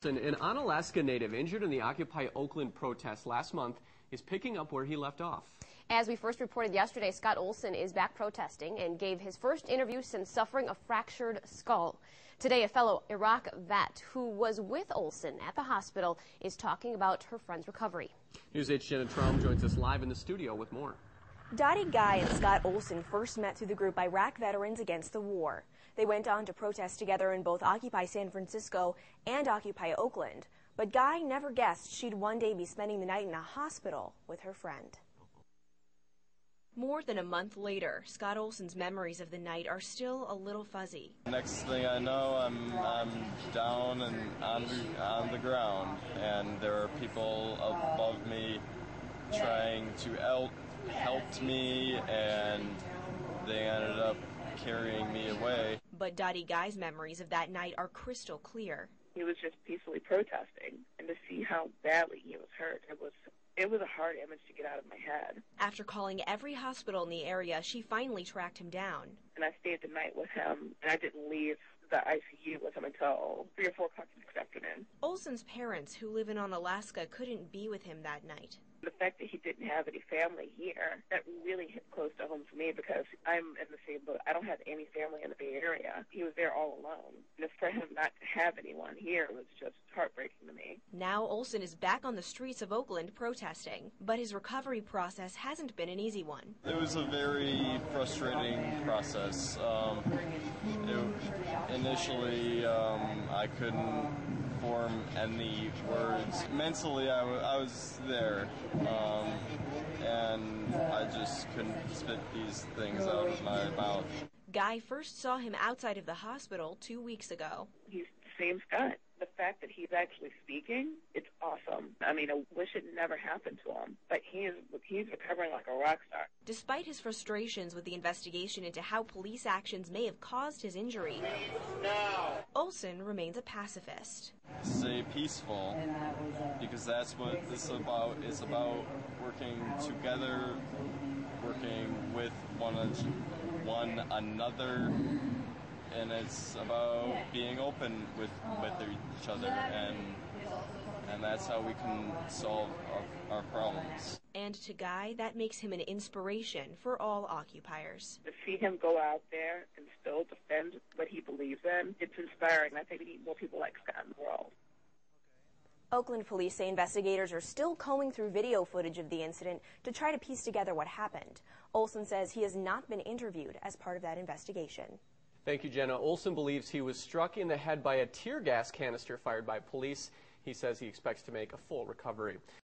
An Onalaska native injured in the Occupy Oakland protest last month is picking up where he left off. As we first reported yesterday, Scott Olsen is back protesting and gave his first interview since suffering a fractured skull. Today, a fellow Iraq vet who was with Olsen at the hospital is talking about her friend's recovery. News 8's Jenna Traum joins us live in the studio with more. Dottie Guy and Scott Olsen first met through the group Iraq Veterans Against the War. They went on to protest together in both Occupy San Francisco and Occupy Oakland. But Guy never guessed she'd one day be spending the night in a hospital with her friend. More than a month later, Scott Olsen's memories of the night are still a little fuzzy. Next thing I know, I'm down and on the ground, and there are people above me trying to help me, and they ended up carrying me away. But Dottie Guy's memories of that night are crystal clear. He was just peacefully protesting, and to see how badly he was hurt, it was a hard image to get out of my head. After calling every hospital in the area, she finally tracked him down. And I stayed the night with him, and I didn't leave the ICU with him until 3 or 4 o'clock the next afternoon. Olsen's parents, who live in Onalaska, couldn't be with him that night. The fact that he didn't have any family here, that really hit close to home for me because I'm in the same boat. I don't have any family in the Bay Area. He was there all alone. And for him not to have anyone here was just heartbreaking to me. Now Olsen is back on the streets of Oakland protesting, but his recovery process hasn't been an easy one. It was a very frustrating process. Initially, I couldn't form any words. Mentally, I was there, and I just couldn't spit these things out of my mouth. Guy first saw him outside of the hospital 2 weeks ago. He's the same Scott. The fact that he's actually speaking, it's awesome. I mean, I wish it never happened to him, but he's recovering like a rock star. Despite his frustrations with the investigation into how police actions may have caused his injury, Olsen remains a pacifist. Stay peaceful, because that's what this is about. It's about working together, working with one another, and it's about being open with each other, and that's how we can solve our problems. And to Guy, that makes him an inspiration for all occupiers. To see him go out there and still defend what he believes in, it's inspiring. I think we need more people like Scott in the world. Oakland police say investigators are still combing through video footage of the incident to try to piece together what happened. Olsen says he has not been interviewed as part of that investigation. Thank you, Jenna. Olsen believes he was struck in the head by a tear gas canister fired by police. He says he expects to make a full recovery.